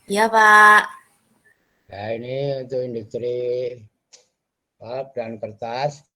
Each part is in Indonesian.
Iya, Pak. Ya, ini untuk industri pulp dan kertas.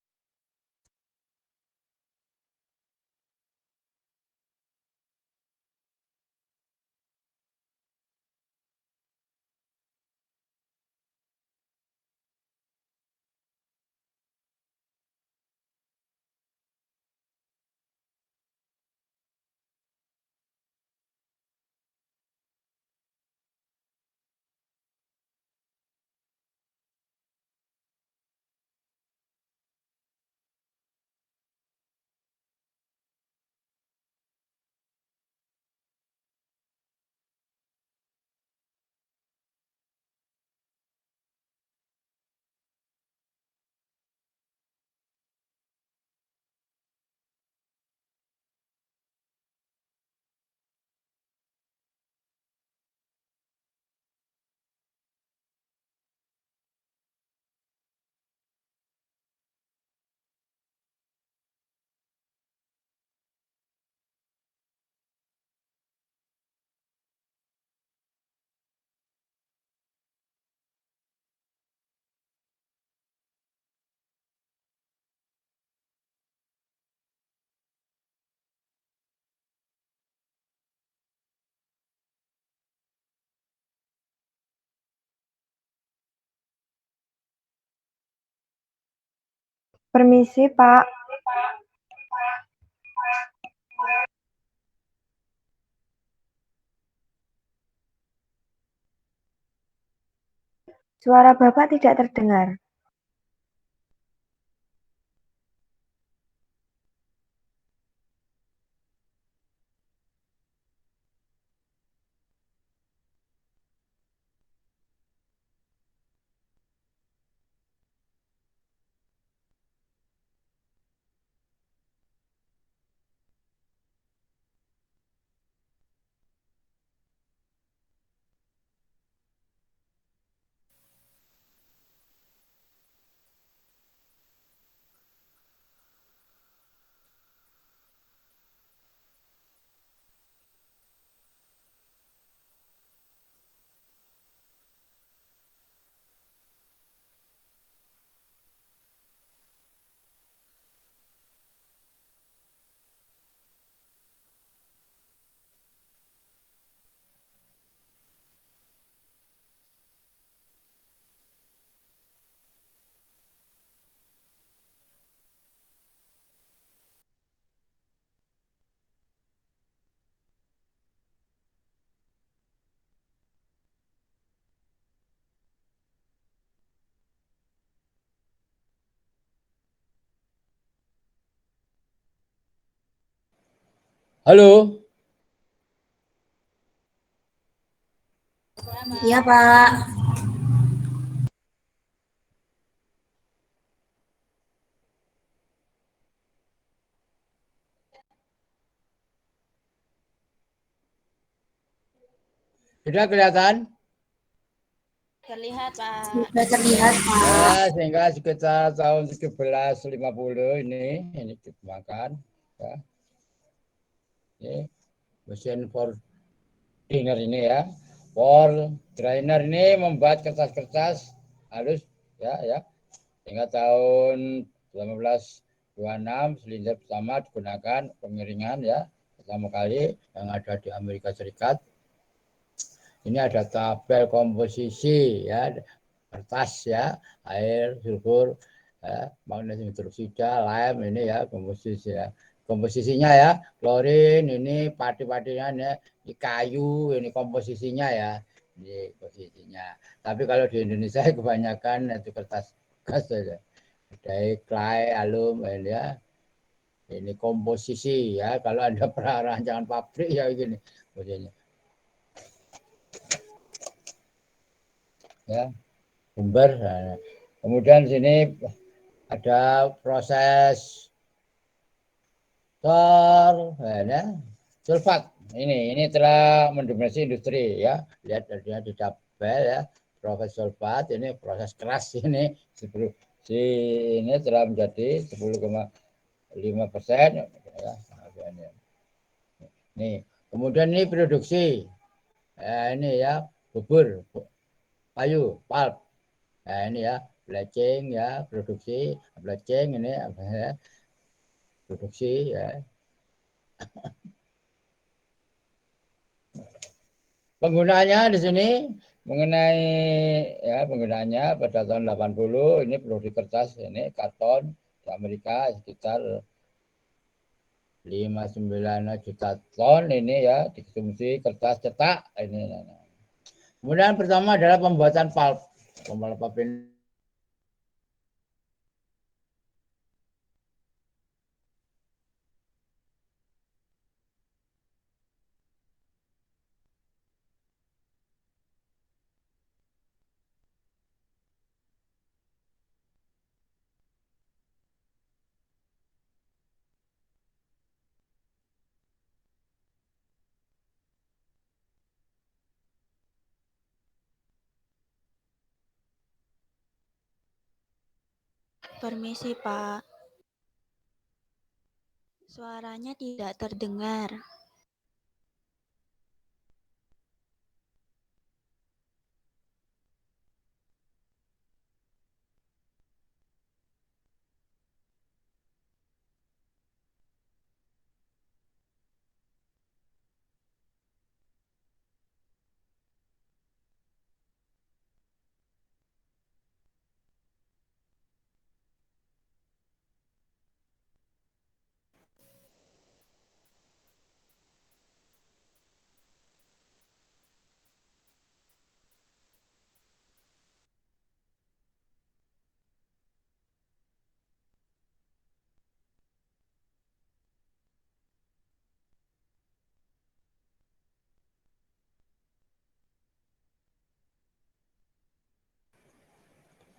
Permisi, Pak. Suara Bapak tidak terdengar. Halo. Iya, Pak. Sudah kelihatan? Terlihat, Pak. Sudah terlihat, Ya, Pak. sehingga sekitar tahun 1750 ini dikembangkan. Ya. Ini mesin for drainer ini ya. For drainer ini membuat kertas-kertas halus ya. Hingga tahun 1926 silinder pertama digunakan pemiringan ya pertama kali yang ada di Amerika Serikat. Ini ada tabel komposisi ya kertas ya, air, sulfur, ya, magnesium hidroksida, lem ini ya komposisi ya. Komposisinya ya, klorin ini padi-padinya ini kayu ini komposisinya ya. Ini komposisinya. Tapi kalau di Indonesia kebanyakan itu kertas saja. Ada clay, alum ini ya. Ini komposisi ya. Kalau Anda pernah rancangan pabrik ya begini komposisinya. Ya, sumber. Nah, kemudian sini ada proses sulfat. Ini telah mendominasi industri ya. Lihat di tabel ya. Proses sulfat ini proses keras ini 10 ini telah menjadi 10,5% ya. Nih, kemudian ini produksi. Ini ya bubur, kayu, pulp. Nah ini ya, bleaching ya, produksi bleaching ini ya, produksi ya. Penggunaannya di sini mengenai ya penggunaannya pada tahun 80 ini produksi kertas ini karton di Amerika sekitar 59 juta ton ini ya dikonsumsi kertas cetak ini. Kemudian pertama adalah pembuatan pulp. Pembuatan pulp ini Permisi, Pak. Suaranya tidak terdengar.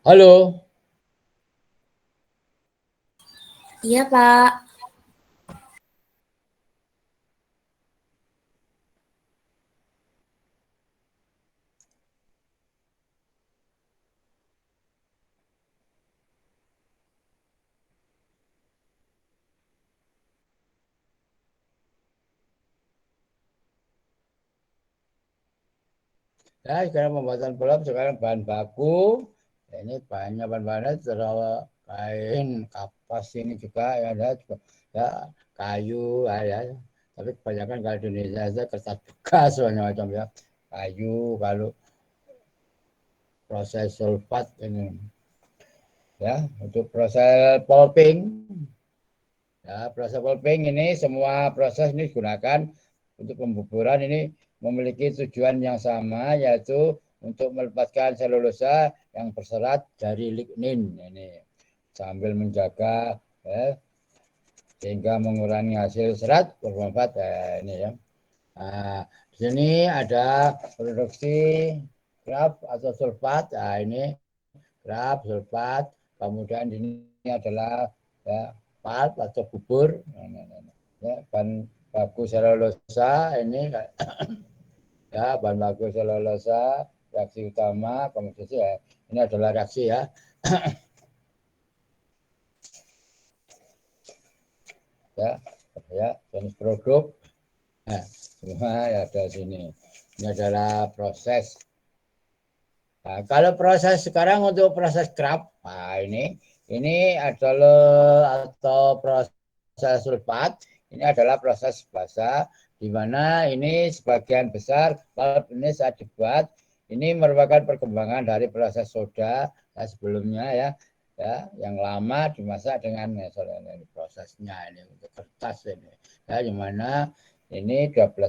halo. Iya, Pak. Ya, sekarang pembuatan pulp sekarang bahan baku. Ini bahan-bahannya terlalu kain kapas ini juga ya ada juga ya kayu ya. Tapi kebanyakan kalau di Indonesia itu kertas bekas macam ya kayu kalau proses sulfat ini ya untuk proses pulping ya proses pulping ini semua proses ini digunakan untuk pembuburan ini memiliki tujuan yang sama yaitu untuk melepaskan selulosa yang berserat dari lignin ini sambil menjaga ya, sehingga mengurangi hasil serat bermanfaat ini ya. Nah, di sini ada produksi graf atau sulfat. Nah, ini graf, sulfat. Kemudian ini adalah ya, pulp atau bubur. Ya, bahan baku selulosa ini ya bahan baku selulosa reaksi utama kemudian ya ini adalah reaksi ya ya jenis produk nah, semua ya ada sini ini adalah proses. Nah, kalau proses sekarang untuk proses craft, nah ini adalah atau proses sulfat, ini adalah proses basa di mana ini sebagian besar pulp ini saat dibuat ini merupakan perkembangan dari proses soda ya, sebelumnya ya yang lama dimasak dengan ini prosesnya ini untuk kertas ini ya di mana ini 12%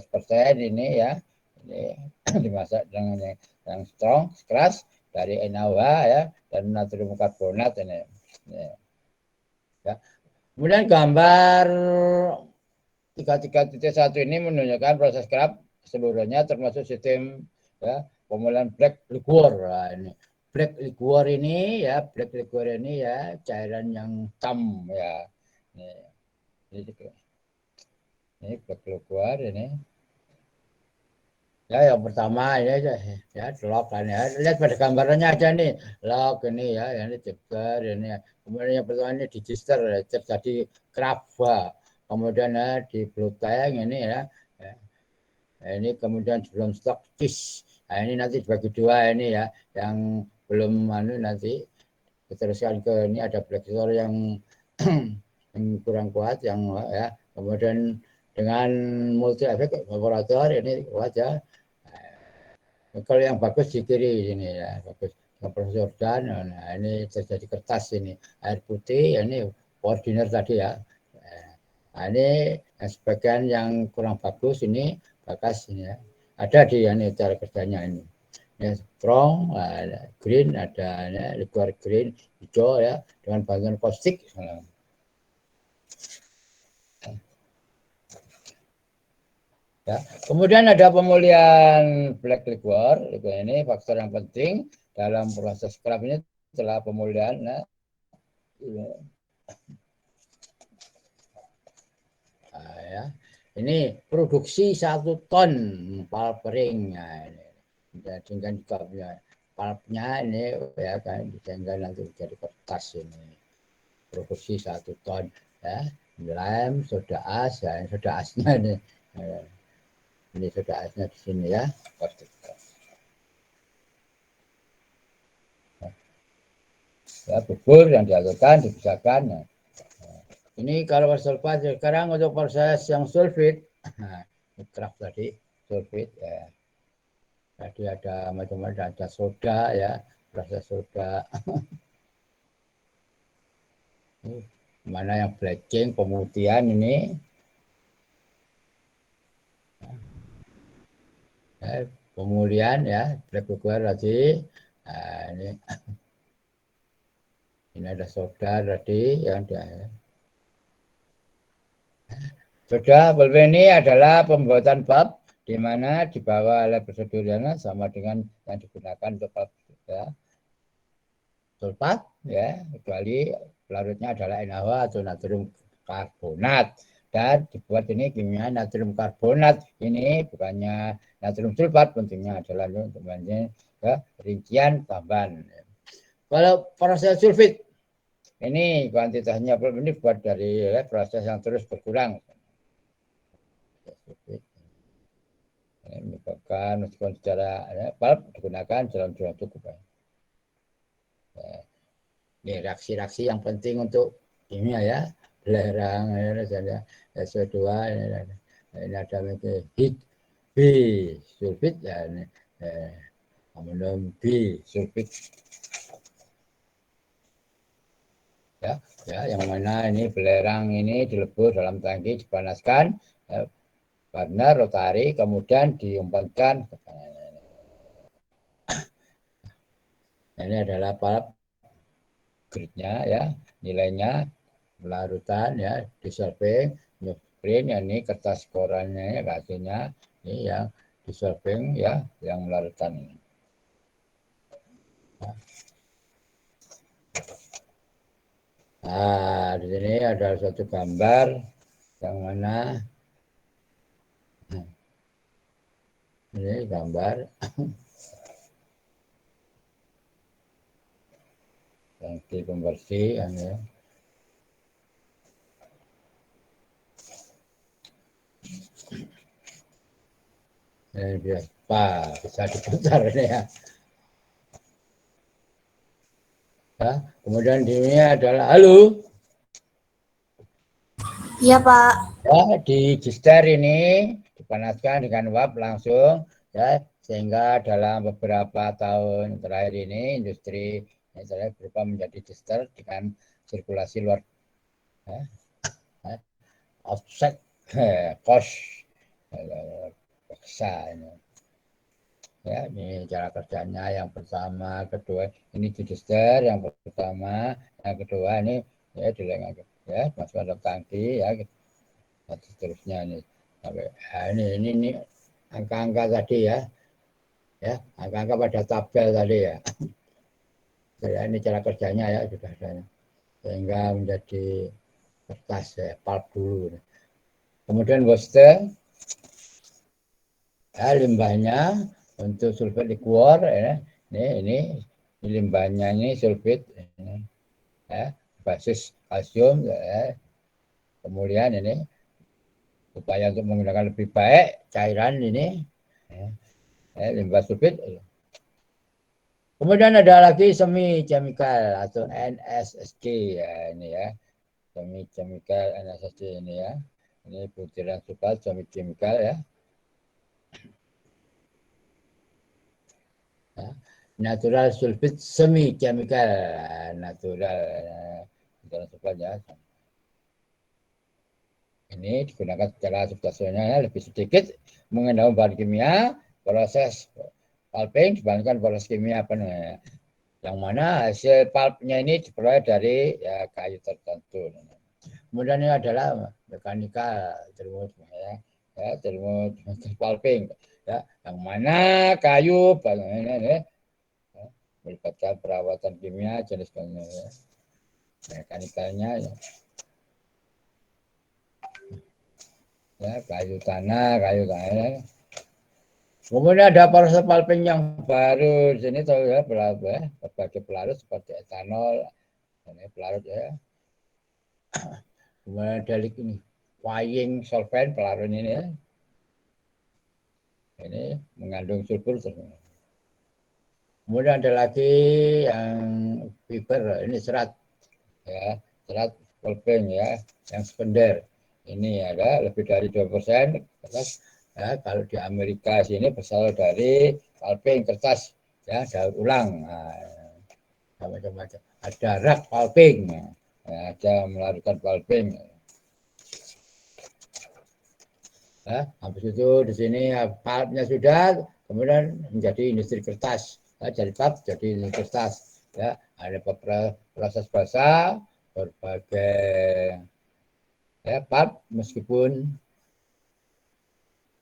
ini ya ini dimasak dengan yang strong, keras dari NaOH ya dan natrium karbonat ini. Ya. Kemudian gambar 33.1 ini menunjukkan proses kerap seluruhnya termasuk sistem ya pemulihan black liquor. Nah, ini black liquor ini ya cairan yang hitam ya. Ini black liquor ini. Ya, yang pertama ini ya log kan ya. Lihat pada gambarannya aja nih. Log ini ya, ini chapter ini. Kemudian yang pertama ini digester terjadi kraba. Kemudian ya di blue tank ini ya. Ini kemudian sebelum stok cis. Nah, ini nanti dibagi dua ini ya, yang belum nanti diteruskan ke ini ada black sulfur yang yang kurang kuat yang ya, kemudian dengan multi efek evaporator ini kuat ya. Kalau yang bagus di kiri ini ya, bagus proses organ. Nah, ini terjadi kertas ini air putih, ini ordiner tadi ya. Nah, ini yang sebagian yang kurang bagus ini bakas ini ya. Ada di ini cara kerjanya ini. Ya, strong, ada green, ada ya, liquid green, hijau ya, dengan bantuan caustic. Ya. Kemudian ada pemulihan black liquor, ini faktor yang penting dalam proses scrub ini setelah pemulihan. Nah, ya. Ini produksi 1 ton pulpering. Nah, ini dijadikan juga pulpnya ini ya kan dijadikan nanti jadi kertas ini. Produksi 1 ton ya. Lem, soda as, ya, soda asnya ini. Ini soda asnya di sini ya. Ya, bubur yang dihasilkan dipisahkan. Nah, ini kalau sulfat sekarang untuk proses yang sulfit, nah, nitraf tadi sulfit ya. Tadi ada macam-macam, ada soda ya, proses soda. Mana yang bleaching, pemutihan ini. Ya, pemulihan ya, black liquor tadi. Nah, ini ada soda tadi yang ada. Soda pulp ini adalah pembuatan pulp di mana dibawa oleh prosedurnya sama dengan yang digunakan untuk pulp ya. Sulfat ya, kecuali pelarutnya adalah NaOH atau natrium karbonat dan dibuat ini kimia natrium karbonat ini bukannya natrium sulfat, pentingnya adalah untuk ke rincian tambahan. Kalau proses sulfit ini kuantitasnya ini buat dari ya, proses yang terus berkurang. Ini menyebabkan meskipun secara ya, pulp digunakan dalam jumlah cukup. Ya. Ini reaksi-reaksi yang penting untuk kimia ya, belerang ya, SO2 ini ada hit B sulfit ya, ini, amonium B sulfit ya, yang mana ini belerang ini dilebur dalam tangki dipanaskan ya, karena rotari kemudian diumpatkan. Ini adalah pulp grade-nya ya, nilainya larutan ya, dissolving, newsprint ya, ini kertas korannya ya, hasilnya ini yang dissolving ya, yang larutan ini. Nah, di sini ada satu gambar yang mana ini gambar tangki pembersih ya. Ini bisa diputar ini ya. Ya, kemudian di sini adalah halo. Iya, Pak. Ya, di gister ini dipanaskan dengan uap langsung ya, sehingga dalam beberapa tahun terakhir ini industri misalnya berubah menjadi gister dengan sirkulasi luar ya, offset cost paksa ini. Ya, ini cara kerjanya yang pertama, kedua ini digester yang pertama, yang kedua ini ya dilengkapi ya masuk dalam tangki ya, seterusnya ini sampai ini angka-angka tadi ya, angka-angka pada tabel tadi ya. Ya, ini cara kerjanya ya sudah ada sehingga menjadi kertas ya, pulp dulu. Kemudian waste ya, limbahnya untuk sulfit liquor ya. Ini limbahnya ini sulfit ya, basis kalsium ya. Kemudian ini upaya untuk menggunakan lebih baik cairan ini ya. limbah sulfit. Kemudian ada lagi semi chemical atau NSSG ya ini ya. Semi chemical NSSG ini ya. Ini butiran sulfat semi chemical ya. Natural sulfate semi chemical natural sulfat ya. Ini digunakan secara substansialnya lebih sedikit mengenai bahan kimia proses pulping dibandingkan proses kimia apa namanya. Yang mana hasil pulpnya ini diperoleh dari ya, kayu tertentu. Kemudian ini adalah mekanikal termos pulping ya, yang mana kayu ini melibatkan perawatan kimia jenis mekanikalnya ya, kayu tanah ya. Kemudian ada proses pulping yang baru di sini tahu ya, berbagai pelarut seperti etanol, ini pelarut ya. Kemudian ada ini weighing solvent pelarut ini ya. Ini mengandung sulfur. Kemudian ada lagi yang fiber, ini serat ya, serat pulping ya, yang spender. Ini ada lebih dari 2%. Ya, kalau di Amerika sini berasal dari pulping kertas ya, daur ulang. Nah, macam-macam. Ada rak pulping, ya, ada melakukan pulping. Ya, habis itu di sini pulpnya sudah, kemudian menjadi industri kertas. Ya, dari pulp jadi industri kertas. Ya, ada proses basah, berbagai ya, pulp meskipun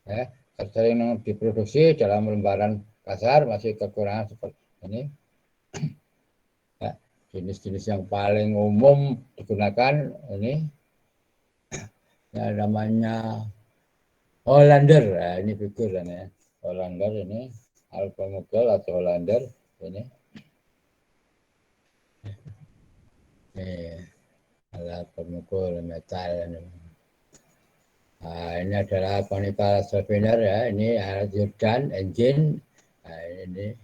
ya, sering diproduksi dalam lembaran kasar masih kekurangan seperti ini. Ya, jenis-jenis yang paling umum digunakan ini ya, namanya Hollander. Nah, ini figur ya. Hollander ini alpha-mugol atau Hollander ini. Ini adalah pemukul metal ini. Nah, ini adalah conical softener ya, ini Jordan engine. Nah, ini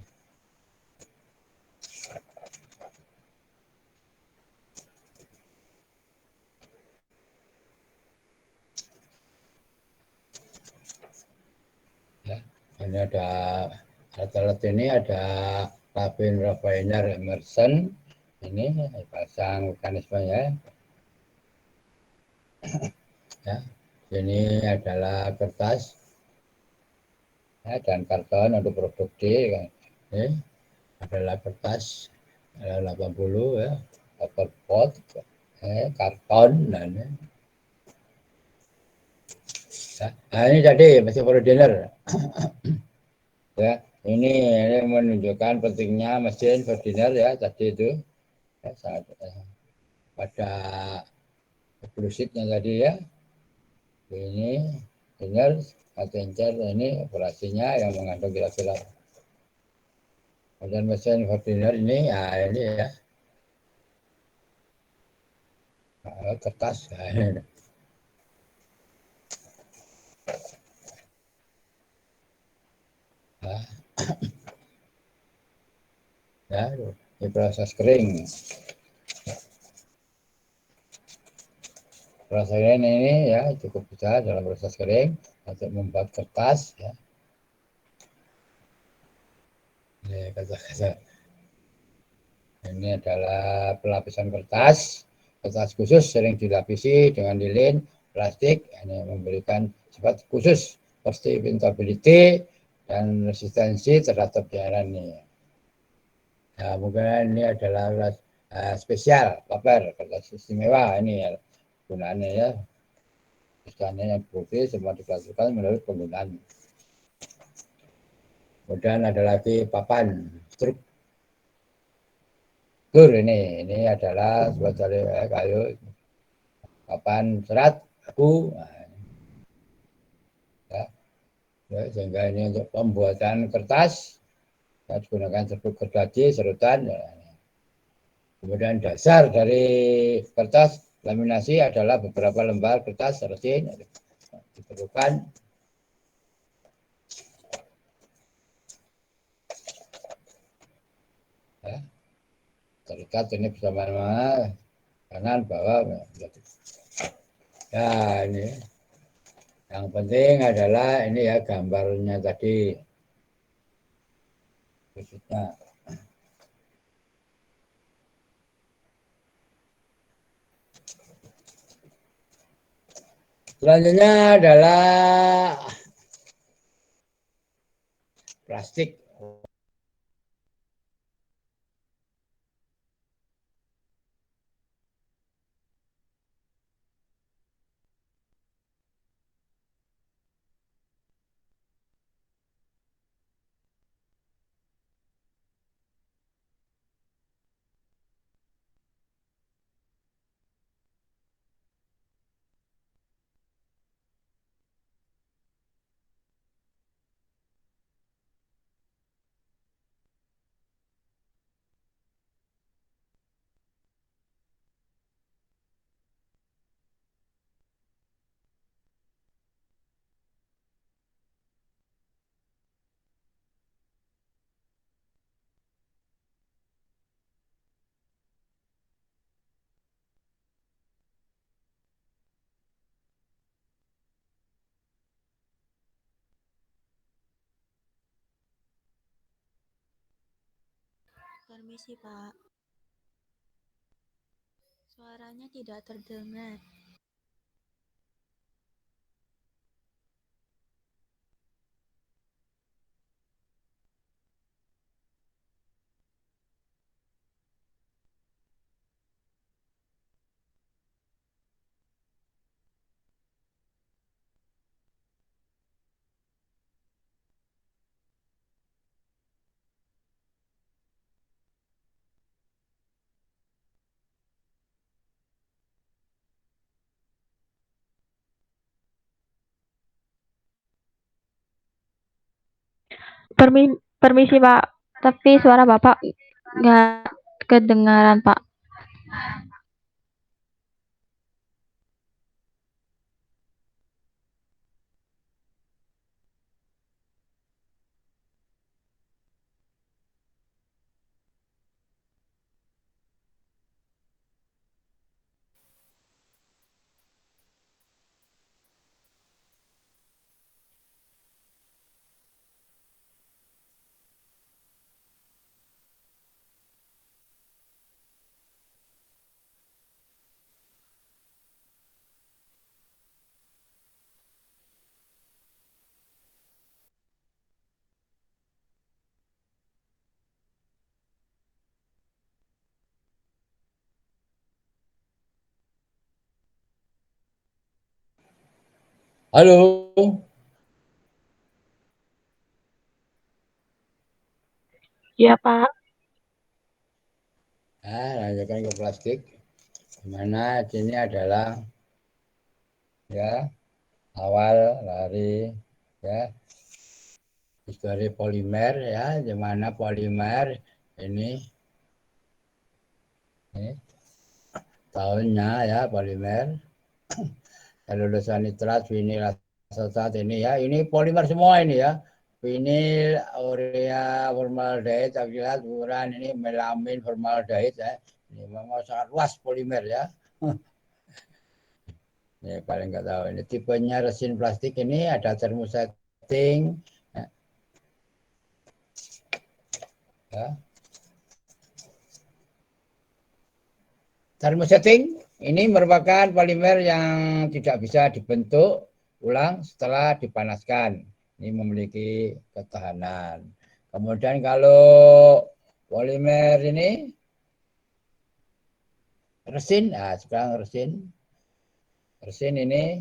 ya, ini ada alat-alat ini ada cabin refiner Emerson. Ini pasang mekanismenya ya. Ini adalah kertas ya, dan karton untuk produksi. Ini adalah kertas 80 ya, pot, karton dan ya. Nah, ini tadi mesin Fordiner. Ya, ini menunjukkan pentingnya mesin Fordiner ya tadi itu. Ya, saat, pada eksklusifnya tadi ya. Ini Fordiner, Accenture ini operasinya yang mengandung kira-kira. Dan mesin Fordiner ini ya ini ya. Kertas ya, ini. Nah, ya, ini proses kering. Proses kering ini ya cukup besar dalam proses kering untuk membuat kertas ya. Ini kata-kata. Ini adalah pelapisan kertas. Kertas khusus sering dilapisi dengan lilin plastik. Ini memberikan sifat khusus seperti printability dan resistensi terhadap cairan ini. Nah, mungkin ini adalah spesial paper kertas istimewa ini ya, gunaannya ya. Misalnya yang putih semua diklasifikasikan menurut penggunaan. Kemudian ada lagi papan struktur ini adalah sebuah kayu papan serat aku ya, sehingga ini untuk pembuatan kertas ya, digunakan serbuk gergaji serutan ya. Kemudian dasar dari kertas laminasi adalah beberapa lembar kertas resin diperlukan. terikat ini bersama kanan bawah. Ya ini yang penting adalah ini ya gambarnya tadi khususnya. Selanjutnya adalah plastik. Permisi, Pak. Suaranya tidak terdengar. Permisi Pak, tapi suara Bapak nggak kedengaran Pak. Halo. Iya Pak. Nah, lanjutkan ke plastik. Dimana ini adalah ya awal dari ya histori polimer ya, di mana polimer ini tahunnya ya polimer lulusan nitrat, vinil, asetat ini ya, ini polimer semua ini ya, vinil, urea, formaldehyde, akrilat, furan, ini melamin, formaldehyde ya, ini memang sangat luas polimer ya. Ini paling nggak tahu ini tipenya resin plastik ini ada thermosetting ya. Thermosetting ini merupakan polimer yang tidak bisa dibentuk ulang setelah dipanaskan. Ini memiliki ketahanan. Kemudian kalau polimer ini resin, nah sekarang resin ini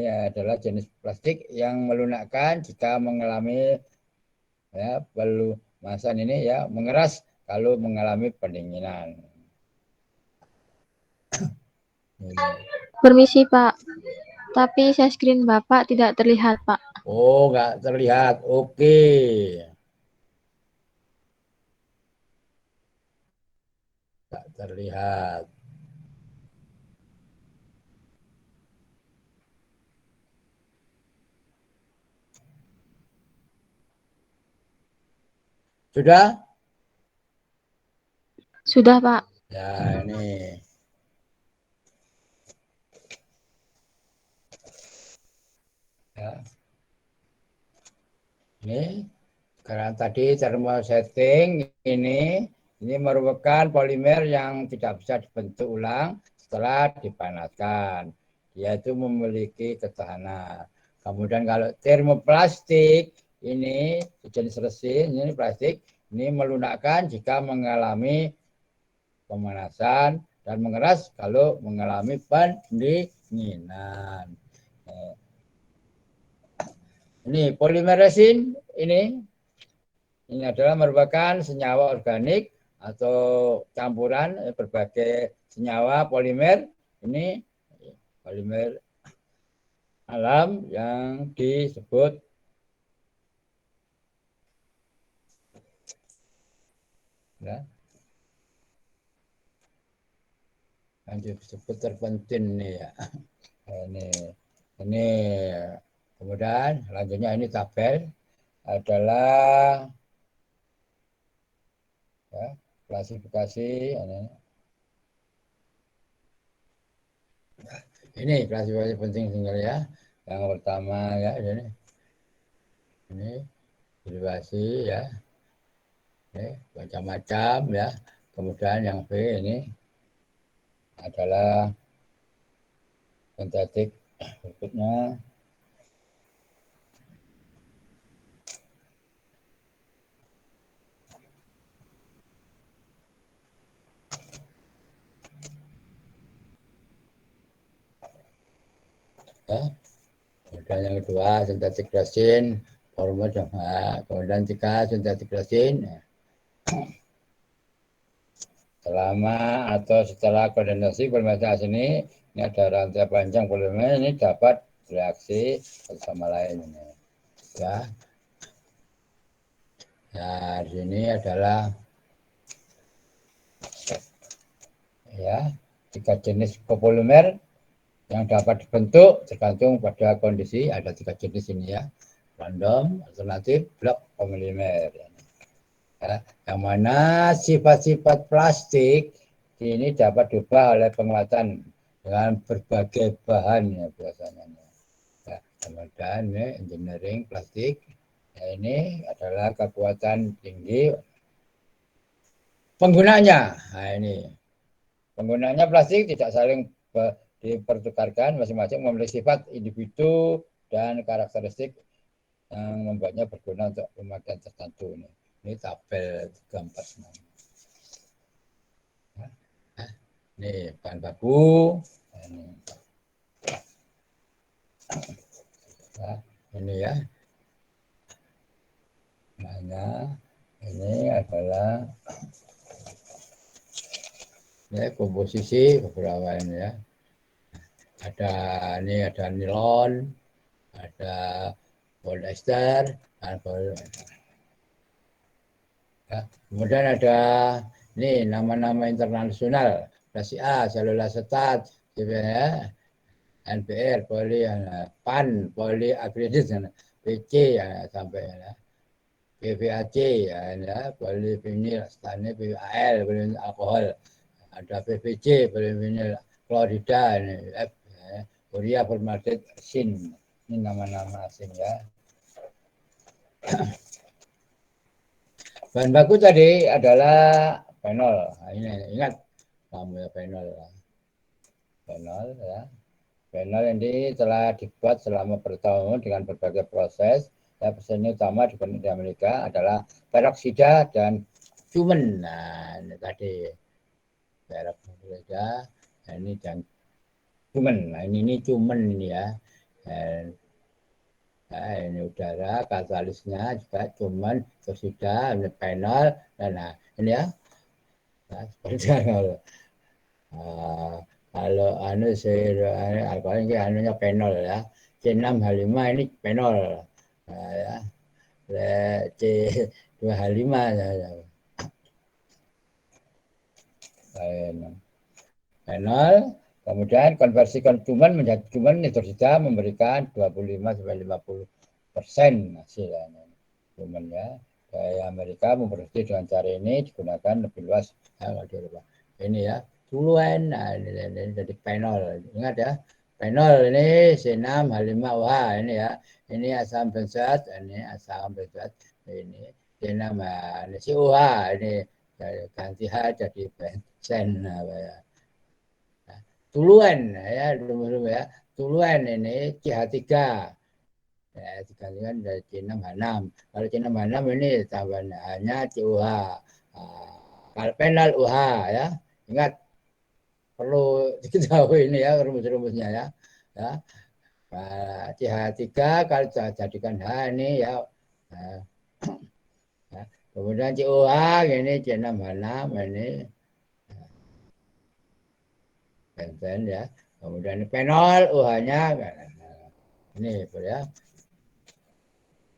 adalah jenis plastik yang melunakkan jika mengalami ya pelumasan ini ya mengeras kalau mengalami pendinginan. Permisi Pak, tapi share screen Bapak tidak terlihat Pak. Oh, nggak terlihat. Oke. Nggak terlihat. Sudah? Sudah, Pak. Ya, ini. Ya. Ini karena tadi termosetting ini merupakan polimer yang tidak bisa dibentuk ulang setelah dipanaskan. Dia itu memiliki ketahanan. Kemudian kalau termoplastik ini jenis resin, ini plastik, ini melunakkan jika mengalami pemanasan dan mengeras kalau mengalami pendinginan. Ini polimer resin ini adalah merupakan senyawa organik atau campuran berbagai senyawa polimer. Ini polimer alam yang disebut ya, yang disebut terpentin nih ya. Ini kemudian selanjutnya ini tabel adalah ya, klasifikasi ini klasifikasi penting tinggal ya. Yang pertama ya ini derivasi ya. Ini macam-macam ya. Kemudian yang B ini adalah sintetik berikutnya. Ya. Kemudian yang kedua sintetik resin, formal kemudian tiga sintetik resin. Selama atau setelah kondensasi polimer ini ada rantai panjang polimer ini dapat reaksi satu sama lain ini. Ya. Nah, di sini adalah ya tiga jenis kopolimer yang dapat dibentuk tergantung pada kondisi. Ada tiga jenis ini ya, random, alternatif, blok polimer. Ya, yang mana sifat-sifat plastik ini dapat diubah oleh penguatan dengan berbagai bahan ya biasanya. Ya, kemudian ini engineering plastik. Ya, ini adalah kekuatan tinggi penggunanya. Nah, ini penggunanya plastik tidak saling dipertukarkan, masing-masing memiliki sifat individu dan karakteristik yang membuatnya berguna untuk pemakaian tertentu. Ini tabel 346. Ini bahan baku. Ini ya. Nah, ini adalah ya, komposisi beberapa ini ya. Ada nilon, ada polyester, ya. Kemudian ada ini nama-nama internasional, Rasi A, selulosetat, ya, NPR, PAN, polyakrilit, PC ya, sampai ya. PVAC ya, polyvinyl stane, PVAL, polyvinyl alkohol, ada PVC, polyvinyl klorida, F, ya, urea formaldehyde sin. Ini nama-nama asing ya. Bahan baku tadi adalah fenol. Nah, ini ingat kamu ya fenol. Fenol ya. Fenol ini telah dibuat selama bertahun dengan berbagai proses. Ya, prosesnya utama di Amerika adalah peroksida dan cumen. Nah, ini tadi peroksida, nah, ini dan cumen. Nah, ini cumen ini ya. Nah, ini udara, katalisnya juga cuman peroksida, ini fenol, dan nah, ini ya. Nah, seperti itu. Kalau alkohol ini anunya fenol ya. C6H5 ini fenol. Nah, ya. C2H5 ya. Fenol, kemudian konversi cuman menjadi cuman nitrosida memberikan 25-50% hasilnya. Cuman ya. Amerika memproduksi dengan cara ini digunakan lebih luas ya, kalau di Eropa. Ini ya, tuluan, nah, ini jadi penol. Ingat ya, penol ini C6H5OH ini ya. Ini asam benzoat, ini asam benzoat, ini C6 ini COH, ini ganti H jadi benzen. Ya. Nah, tuluan ya, ya. Tuluan ini CH3. Ya, digantikan dari C6H6. Kalau C6H6 ini tambahannya COH. Kalau penal UH ya. Ingat perlu diketahui ini ya rumus-rumusnya ya. Ya. CH3 kalau jadikan H ini ya. Ya. Kemudian COH ini C6H6 ini benzen ya. Kemudian penol UH-nya ini ya.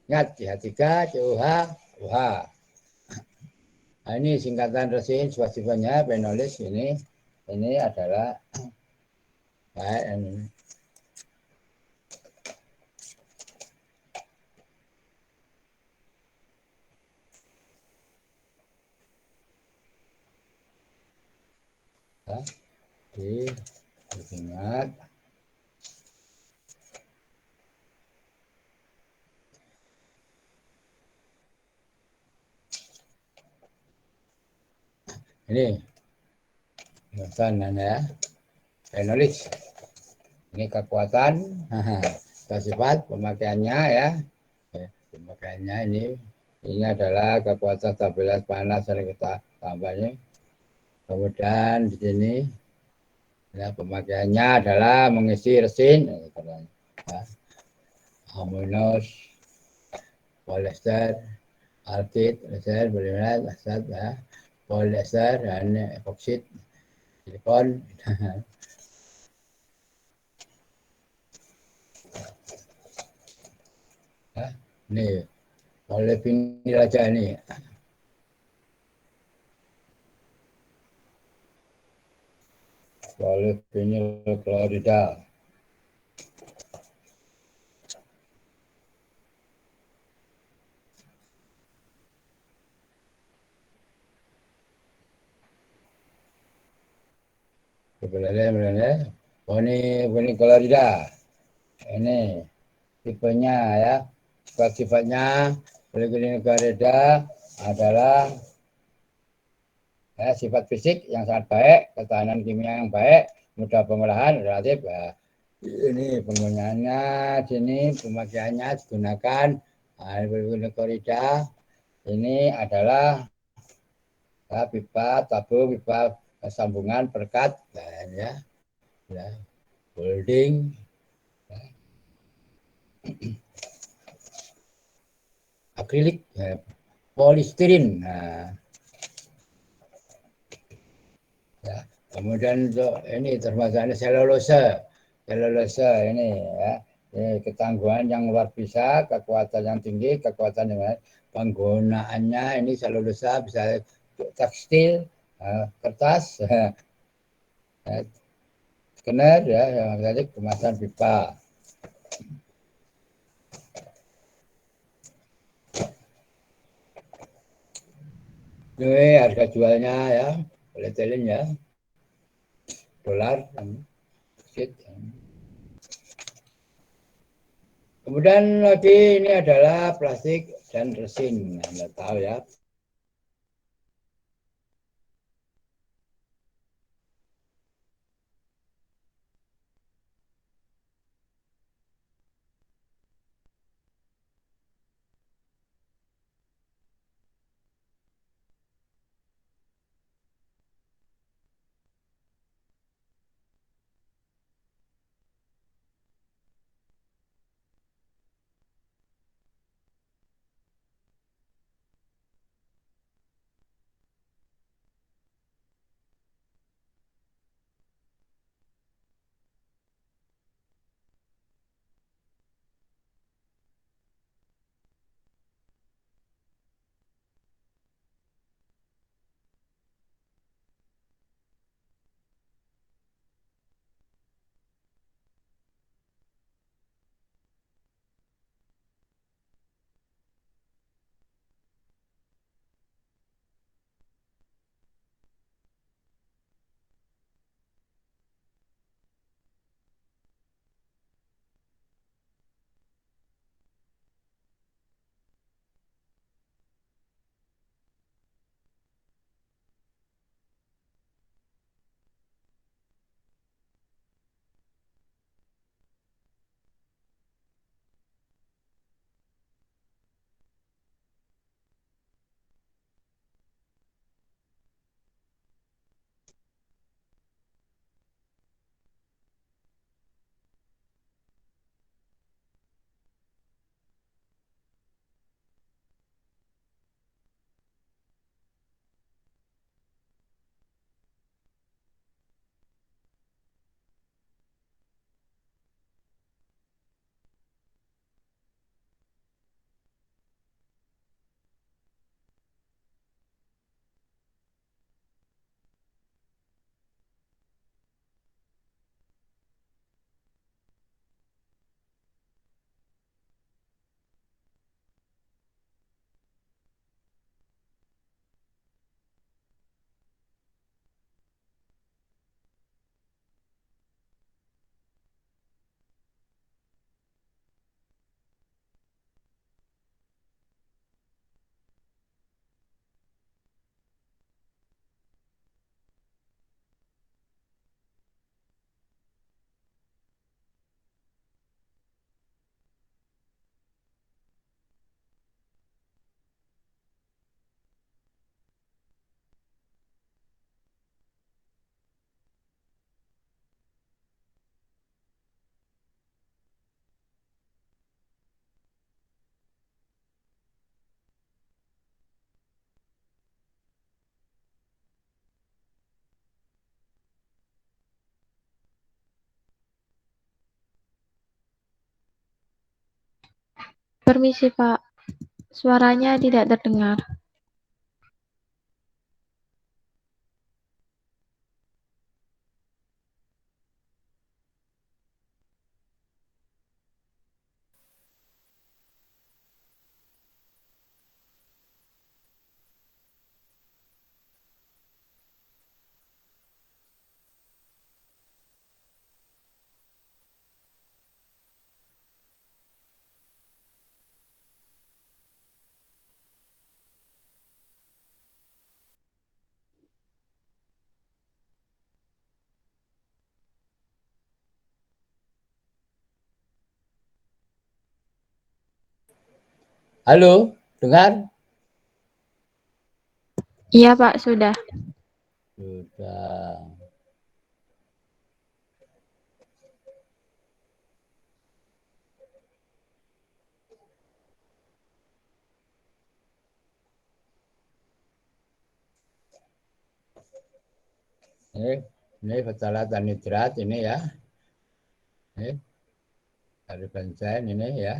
Ingat CH3 COH UH. Nah, ini singkatan resin sifatnya penolis ini adalah ini. Ya, ingat ini ya penolis ini kekuatan sifat pemakaiannya ya pemakaiannya ini adalah kekuatan stabilitas panas yang kita tambahnya. Kemudian di sini ya, pemakaiannya adalah mengisi resin ya, amonus, polyester, alkit, resin, polimer, asat, ya, polyester dan epoksit, silikon. Ya, ini polyvinyl aja ini. Polyvinyl klorida. Sebenarnya, oh ini klorida. Ini tipenya ya. Sifat-sifatnya polyvinyl klorida adalah ya, sifat fisik yang sangat baik, ketahanan kimia yang baik, mudah pengolahan, relatif. Ya. Ini penggunaannya, sini pemakaiannya digunakan korida. Ini adalah ya, pipa tabung, pipa sambungan perkat, dan ya, holding, ya. Akrilik, ya, polistirin. Nah, ya. Kemudian untuk ini termasuk selulose ini ya. Ini ketangguhan yang luar biasa, kekuatan yang tinggi, kekuatan yang lain. Penggunaannya ini selulose bisa tekstil, kertas, skener ya, yang tadi kemasan pipa. Ini harga jualnya ya, polietilen ya, dolar. Kemudian lagi ini adalah plastik dan resin. Anda tahu ya. Permisi, Pak. Suaranya tidak terdengar. Halo, dengar? Iya, Pak, sudah. Sudah. Ini persyaratan nitrat ini ya. Ini dari benzen ini ya.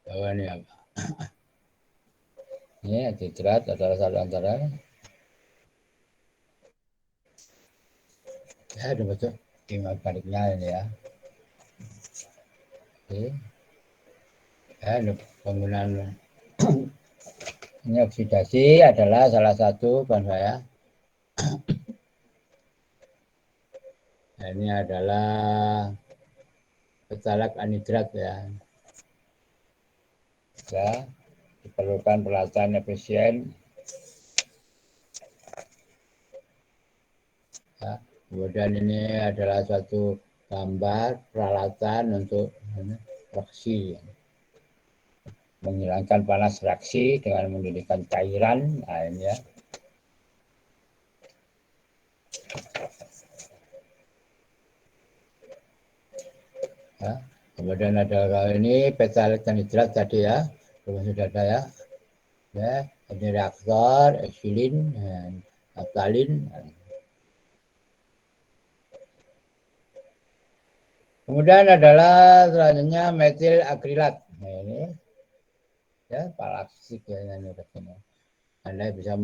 Bahwa ini apa? Ini nitrat adalah satu antara. Ya, udah betul. Timbal baliknya ini ya. Oke. Ya, ini penggunaan ini oksidasi adalah salah satu bahan saya. Nah, ini adalah petalak anhidrat ya. Ya, diperlukan peralatan efisien. Ya. Kemudian ini adalah suatu gambar peralatan untuk reaksi, menghilangkan panas reaksi dengan mendidihkan cairan. Nah, ini ya. Ya. Kemudian ada ini petalak anhidrat tadi ya, sudah ada ya. Ya, ini reaktor, etilin, dan naftalin. Kemudian adalah selanjutnya metil akrilat. Nah, ini ya palaksik ya ini katanya. Anda bisa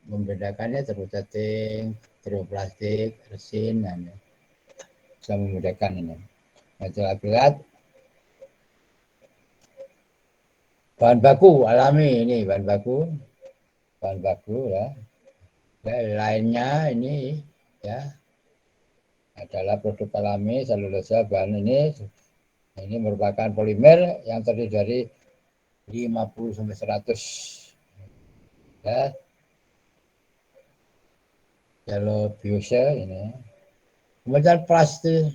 membedakannya terputing, terplastik, resin, dan bisa membedakan ini. Metil akrilat bahan baku alami ini bahan baku ya. Ya lainnya ini ya adalah produk alami selulosa bahan ini merupakan polimer yang terdiri dari 50 sampai 100 ya. Cellulose ini. Kemudian plastik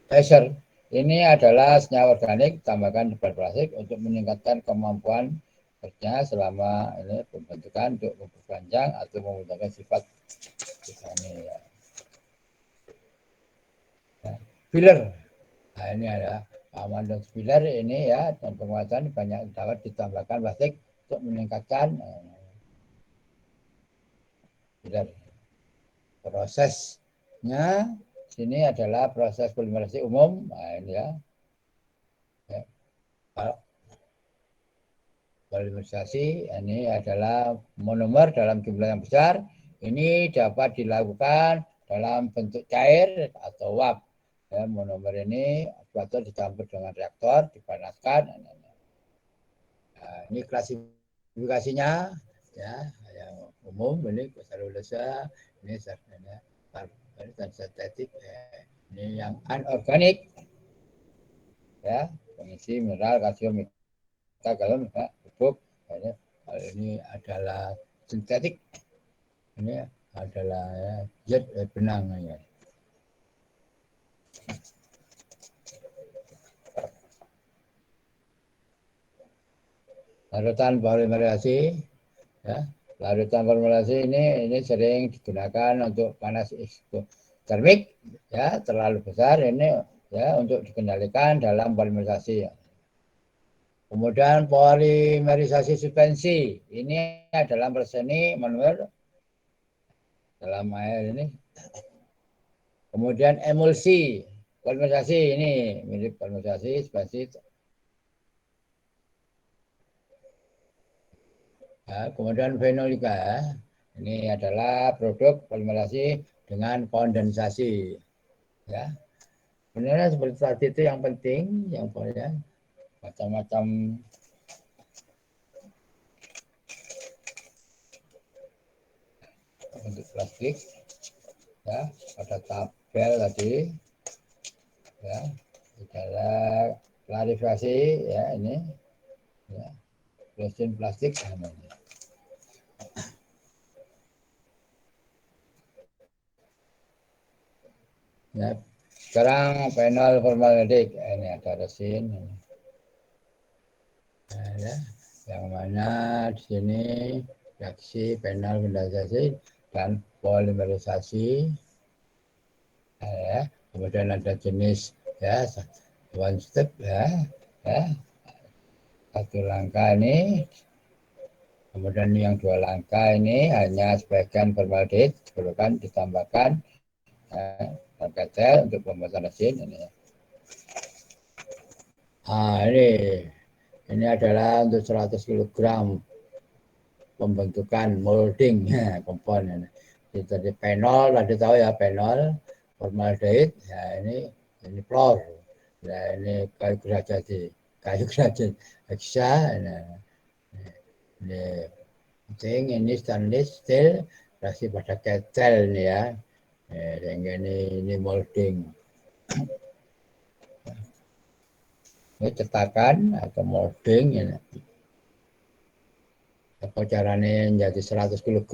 laser ini adalah senyawa organik tambahkan di plastik untuk meningkatkan kemampuan kerja selama ini pembentukan untuk memperpanjang atau menggunakan sifat ini ya. Filler. Nah, ini ada aman dan filler ini ya, dan penguatan banyak dapat ditambahkan plastik untuk meningkatkan filler. Prosesnya sini adalah proses polimerisasi umum. Nah, ini ya. Polimerisasi ini adalah monomer dalam jumlah yang besar. Ini dapat dilakukan dalam bentuk cair atau uap. Ya, monomer ini atau dicampur dengan reaktor, dipanaskan. Nah, ini klasifikasinya ya, yang umum ini selulosa, ini sintetik, ini yang anorganik ya, pengisi mineral, kalsium, garam, pupuk. Ini adalah sintetik, ini adalah ya, zat benang ya. Larutan polimerisasi ya. Larutan polimerisasi ini sering digunakan untuk panas isotermik ya, terlalu besar ini ya untuk dikendalikan dalam polimerisasi. Kemudian polimerisasi suspensi ini adalah perseni manual dalam air ini. Kemudian emulsi polimerisasi ini mirip polimerisasi suspensi Ya, kemudian fenolika ya. Ini adalah produk polimerasi dengan kondensasi. Ya, sebenarnya seperti tadi itu yang penting, yang ya, macam-macam untuk plastik. Ya, pada tabel tadi, ya, adalah klarifikasi ya ini, ya, resin plastik namanya. Ya, sekarang panel formaldehyde ini ada resin. Nah, ya, yang mana di sini reaksi panel kondensasi dan polimerisasi. Ya, kemudian ada jenis ya one step ya, satu langkah ini. Kemudian yang dua langkah ini hanya sebagian formaldehyde diperlukan ditambahkan ketel untuk pembuatan resin ini. Ini adalah untuk 100 kg pembentukan molding komponen. Jadi penol tadi tahu ya, penol, formaldehyde, ya ini klor, ya ini kayu gerajati, heksa, ini penting, ini stainless steel, kasih pada ketel ini ya, sehingga ini molding. Ini cetakan atau molding ini. Apa caranya jadi 100 kg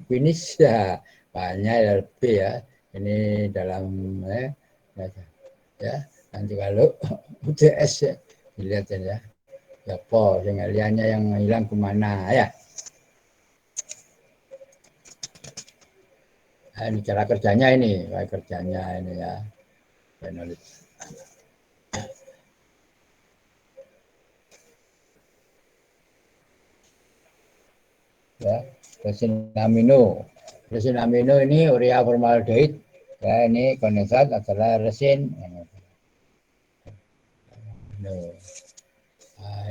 finish ya, banyak ya, lebih ya. Ini dalam ya nanti kalau UTS ya, dilihat ya. Ya po, liannya yang hilang kemana ya. Nah, ini cara kerjanya ini ya. Penulis. Ya, resin amino. Resin amino ini urea formaldehyde. Ya, ini kondensat adalah resin. Nah,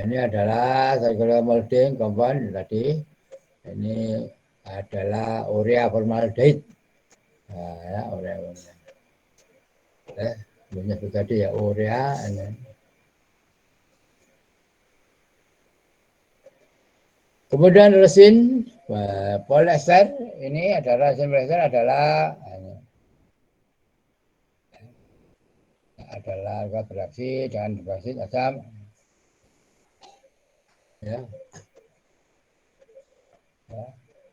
ini adalah circular molding compound tadi. Ini adalah urea formaldehyde. Nah, ya, urea. Punya tadi ya urea. Ini. Kemudian resin polyester ini adalah resin polyester adalah bereaksi dengan berbasis asam ya,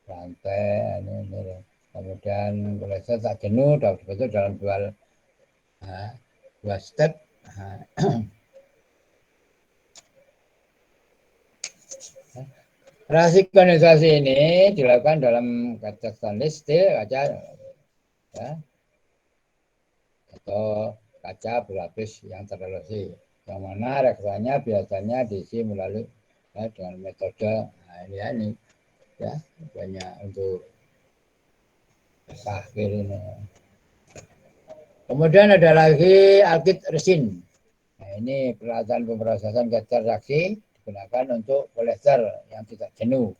rantai ini. Kemudian polyester tak jenuh dapat dibentuk dalam dua step. Reaksi kondensasi ini dilakukan dalam kaca stainless steel, kaca ya, atau kaca berlapis yang tererosi, yang mana reaksinya biasanya diisi melalui dengan metode ini ya, banyak untuk akhir ini. Kemudian ada lagi alkit resin. Nah, ini peralatan pemrosesan kaca reaksi digunakan untuk polyester yang tidak jenuh.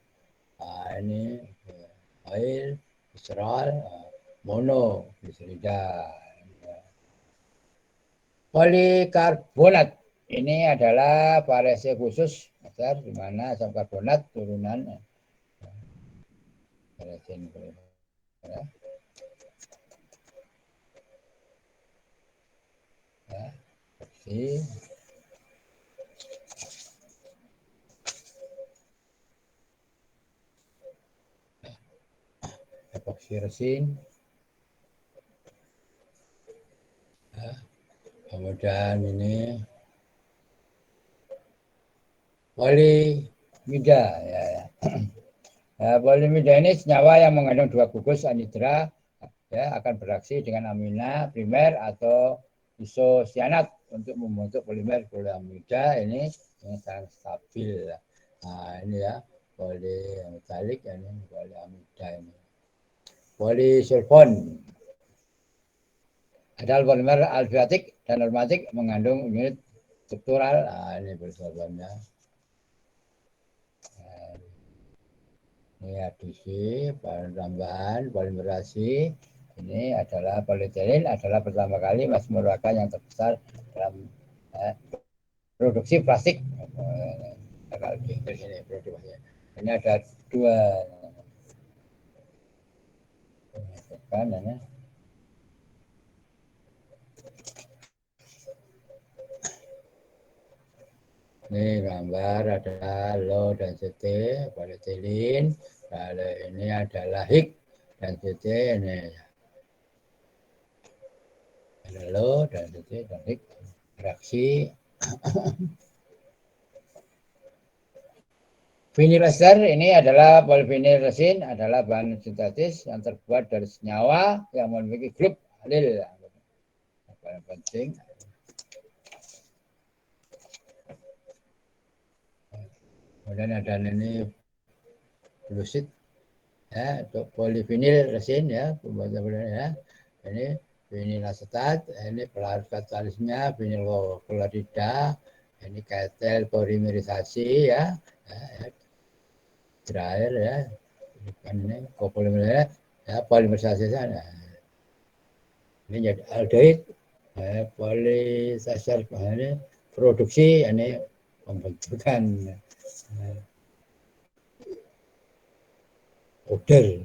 Nah, ini air, glycerol, mono, gliserida. Polikarbonat ini adalah variasi khusus di mana asam karbonat turunan epoksi resin. Kemudian ini polimida ya. Polimida ini senyawa yang mengandung dua gugus anhidra ya, akan bereaksi dengan amina primer atau isosianat untuk membentuk polimer polyamida ini yang sangat stabil. Nah, ini ya polimetalik ini polyamida ini. Polisulfon adalah polimer alfiatik dan aromatik mengandung unit struktural. Nah, ini polisulfonnya. Ini adisi, penambahan, polimerasi. Ini adalah polietilen adalah pertama kali Mas merupakan yang terbesar dalam produksi plastik. Ini ada 2. Kan, ya. Ini gambar ada low density polietilen. Lalu ini adalah high density. Ini ada low density dan high reaksi. Vinil ester ini adalah polivinil resin, adalah bahan sintetis yang terbuat dari senyawa yang memiliki grup alil. Yang penting. Kemudian ada ini glusid ya, untuk polivinil resin ya, ya. Ini vinil asetat, ini pelarut katalisnya vinil klorida, ini ketel polimerisasi ya, terakhir ya, ini kopolimer ya, polimerisasi sana. Ini jadi aldehyde, polisaccharide ini produksi, ini pembentukan powder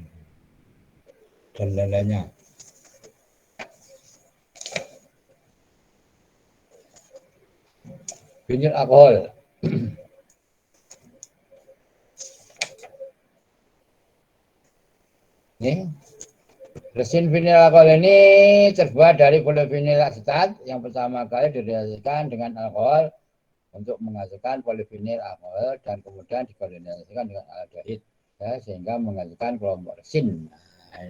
dan lain-lainnya. Vinil alkohol. Ini resin vinil alkohol ini terbuat dari polivinil asetat yang pertama kali direaksikan dengan alkohol untuk menghasilkan polivinil alkohol dan kemudian dikoordinasikan dengan aldehyde ya, sehingga menghasilkan kelompok resin. Nah,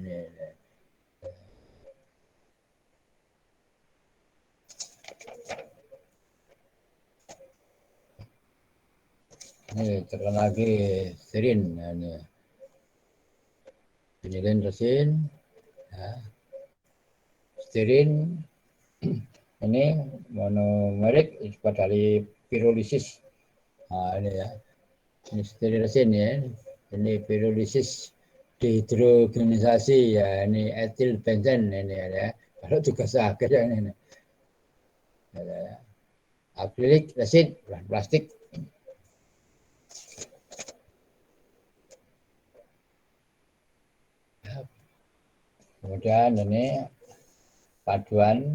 ini terkenal lagi sterin. Nah, ini vinilin resin ya. Sterin ini monomerik disebut dari pirolisis. Nah, ini ya. Ini sterin resin ya. Ini pirolisis dihidrogenisasi ya, ini etil benzen ini ya. Kalau tugas akhir yang ini. Ya. Akrilik resin plastik. Ya. Kemudian ini paduan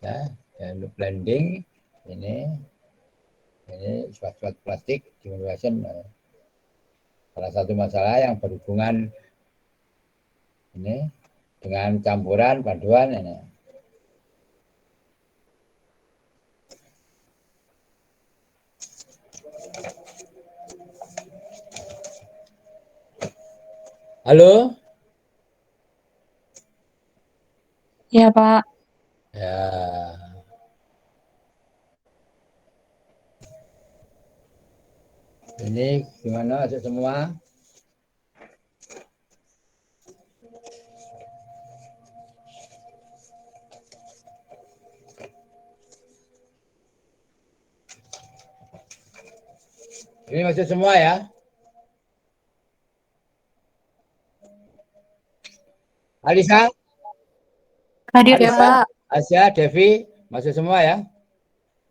ya, dan blending ini suat-suat plastik dimodifikasi. Salah satu masalah yang berhubungan ini dengan campuran paduan ini. Halo? Ya, Pak. Ya. Ini gimana aja semua? Ini masih semua ya? Alisa? Hadir ya, Alisa, Pak. Asia, Devi, masih semua ya?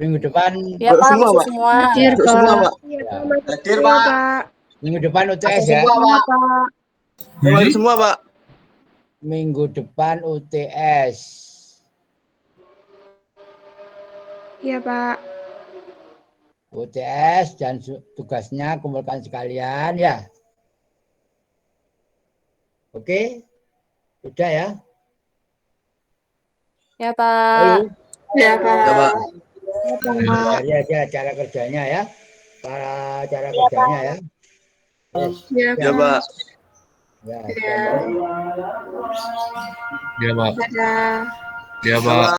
Minggu depan. Ya, Pak, semua, masuk Pak. semua. Hadir, Masuk semua, Pak. Pak. Ya. Hadir, Pak. Minggu depan UTS Masuk ya? semua, Pak. Masuk semua, Pak. Minggu depan UTS. Iya, Pak. UTS dan tugasnya kumpulkan sekalian ya. Oke? Sudah ya? Ya, Pak. Halo? Ya, Pak. Cari aja cara kerjanya ya. Cara kerjanya ya. Ya, Pak. Ya, Ya. Ya, Pak. Dadah. Ya, Pak.